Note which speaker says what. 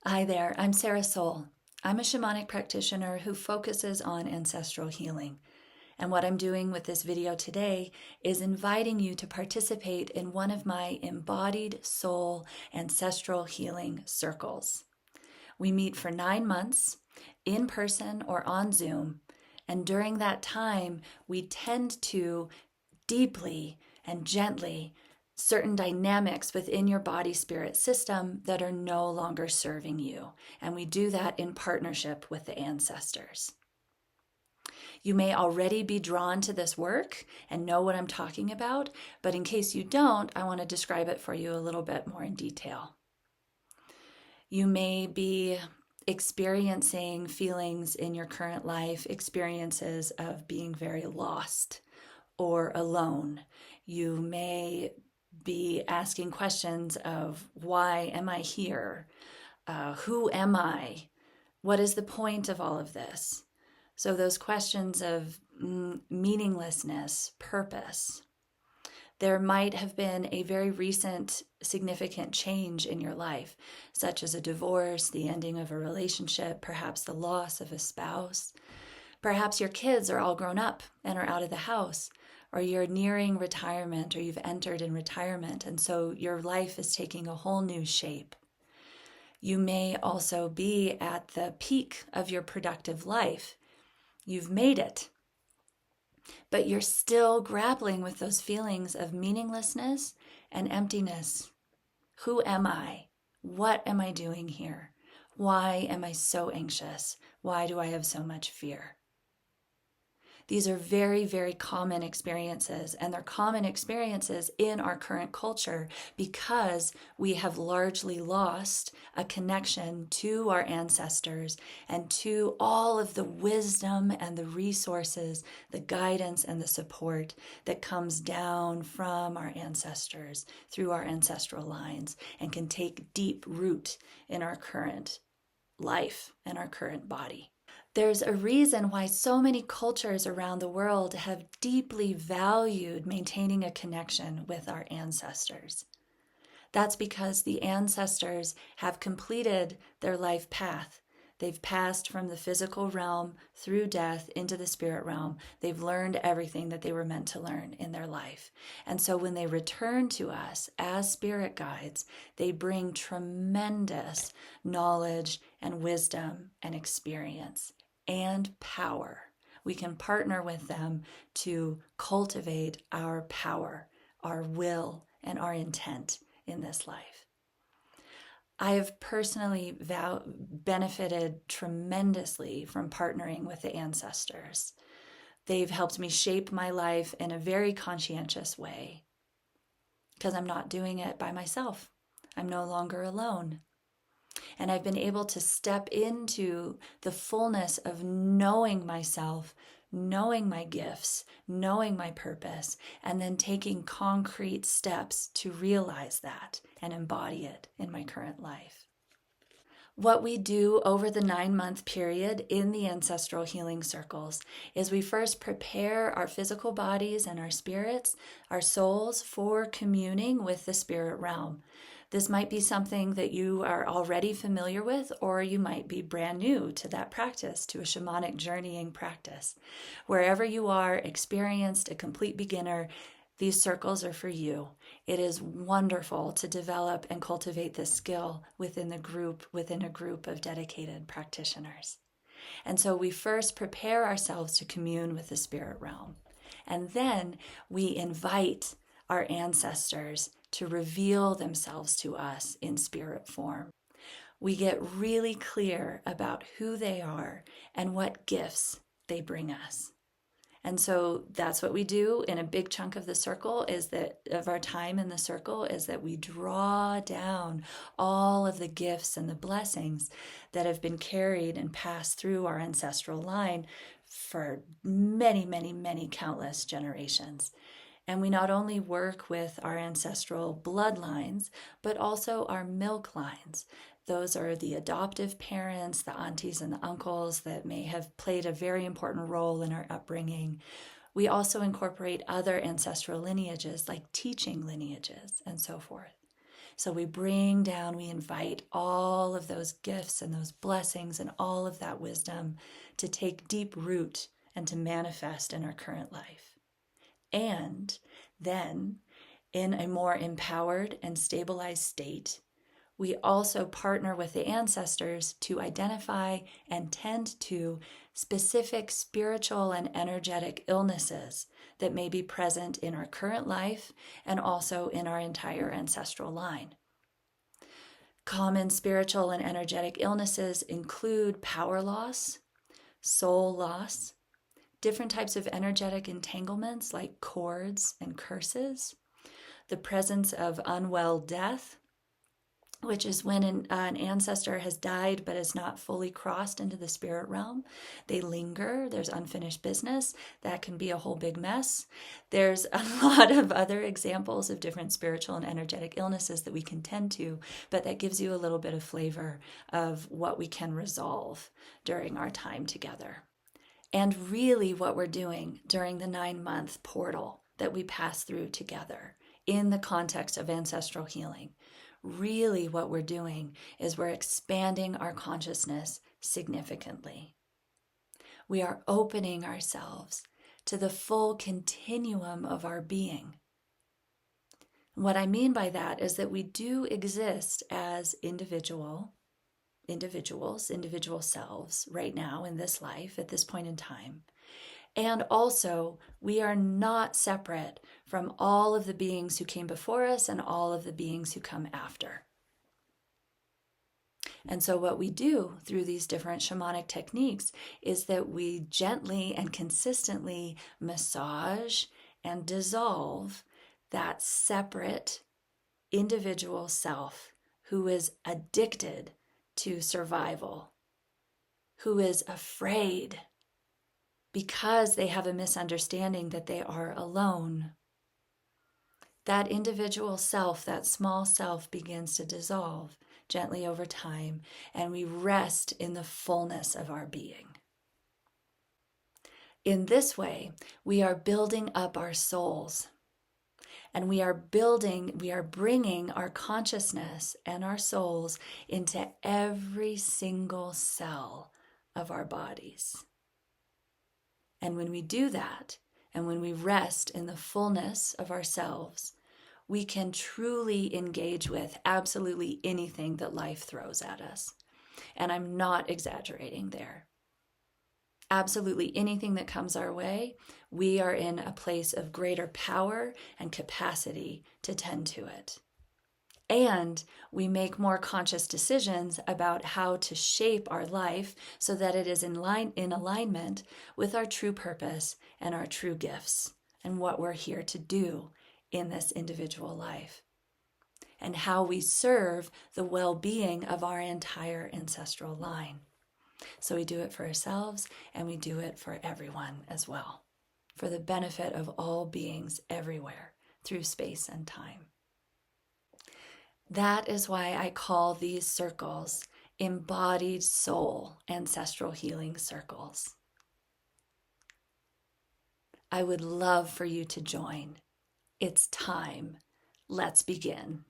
Speaker 1: Hi there, I'm Sarah Soul. I'm a shamanic practitioner who focuses on ancestral healing. And what I'm doing with this video today is inviting you to participate in one of my embodied soul ancestral healing circles. We meet for 9 months in person or on Zoom. And during that time, we tend to deeply and gently certain dynamics within your body spirit system that are no longer serving you. And we do that in partnership with the ancestors. You may already be drawn to this work and know what I'm talking about, but in case you don't, I want to describe it for you a little bit more in detail. You may be experiencing feelings in your current life, experiences of being very lost or alone. You may be asking questions of why am I here? Who am I? What is the point of all of this? So those questions of meaninglessness, purpose. There might have been a very recent significant change in your life, such as a divorce, the ending of a relationship, perhaps the loss of a spouse. Perhaps your kids are all grown up and are out of the house, or you're nearing retirement, or you've entered in retirement, and so your life is taking a whole new shape. You may also be at the peak of your productive life. You've made it, but you're still grappling with those feelings of meaninglessness and emptiness. Who am I? What am I doing here? Why am I so anxious? Why do I have so much fear? These are very, very common experiences, and they're common experiences in our current culture because we have largely lost a connection to our ancestors and to all of the wisdom and the resources, the guidance and the support that comes down from our ancestors through our ancestral lines and can take deep root in our current life and our current body. There's a reason why so many cultures around the world have deeply valued maintaining a connection with our ancestors. That's because the ancestors have completed their life path. They've passed from the physical realm through death into the spirit realm. They've learned everything that they were meant to learn in their life. And so when they return to us as spirit guides, they bring tremendous knowledge and wisdom and experience and power. We can partner with them to cultivate our power, our will, and our intent in this life. I have personally benefited tremendously from partnering with the ancestors. They've helped me shape my life in a very conscientious way because I'm not doing it by myself. I'm no longer alone. And I've been able to step into the fullness of knowing myself, knowing my gifts, knowing my purpose, and then taking concrete steps to realize that and embody it in my current life. What we do over the 9-month period in the ancestral healing circles is we first prepare our physical bodies and our spirits, our souls, for communing with the spirit realm. This might be something that you are already familiar with, or you might be brand new to that practice, to a shamanic journeying practice. Wherever you are, experienced, a complete beginner, these circles are for you. It is wonderful to develop and cultivate this skill within a group of dedicated practitioners. And so we first prepare ourselves to commune with the spirit realm. And then we invite our ancestors to reveal themselves to us in spirit form. We get really clear about who they are and what gifts they bring us. And so that's what we do in a big chunk of the circle of our time in the circle is that we draw down all of the gifts and the blessings that have been carried and passed through our ancestral line for many, many, many countless generations. And we not only work with our ancestral bloodlines, but also our milk lines. Those are the adoptive parents, the aunties and the uncles that may have played a very important role in our upbringing. We also incorporate other ancestral lineages like teaching lineages and so forth. So we bring down, we invite all of those gifts and those blessings and all of that wisdom to take deep root and to manifest in our current life. And then, in a more empowered and stabilized state, we also partner with the ancestors to identify and tend to specific spiritual and energetic illnesses that may be present in our current life and also in our entire ancestral line. Common spiritual and energetic illnesses include power loss, soul loss, different types of energetic entanglements like cords and curses, the presence of unwell death, which is when an ancestor has died but has not fully crossed into the spirit realm. They linger. There's unfinished business. That can be a whole big mess. There's a lot of other examples of different spiritual and energetic illnesses that we can tend to, but that gives you a little bit of flavor of what we can resolve during our time together. And really what we're doing during the 9-month portal that we pass through together in the context of ancestral healing, really what we're doing is we're expanding our consciousness significantly. We are opening ourselves to the full continuum of our being. What I mean by that is that we do exist as individual selves right now in this life at this point in time. And also, we are not separate from all of the beings who came before us and all of the beings who come after. And so what we do through these different shamanic techniques is that we gently and consistently massage and dissolve that separate individual self who is addicted to survival, who is afraid because they have a misunderstanding that they are alone. That individual self, that small self, begins to dissolve gently over time, and we rest in the fullness of our being. In this way, we are building up our souls, and we are bringing our consciousness and our souls into every single cell of our bodies. And when we do that, and when we rest in the fullness of ourselves, we can truly engage with absolutely anything that life throws at us. And I'm not exaggerating there. Absolutely anything that comes our way, we are in a place of greater power and capacity to tend to it. And we make more conscious decisions about how to shape our life so that it is in alignment with our true purpose and our true gifts and what we're here to do in this individual life, and how we serve the well-being of our entire ancestral line. So we do it for ourselves, and we do it for everyone as well, for the benefit of all beings everywhere through space and time. That is why I call these circles embodied soul ancestral healing circles. I would love for you to join. It's time. Let's begin.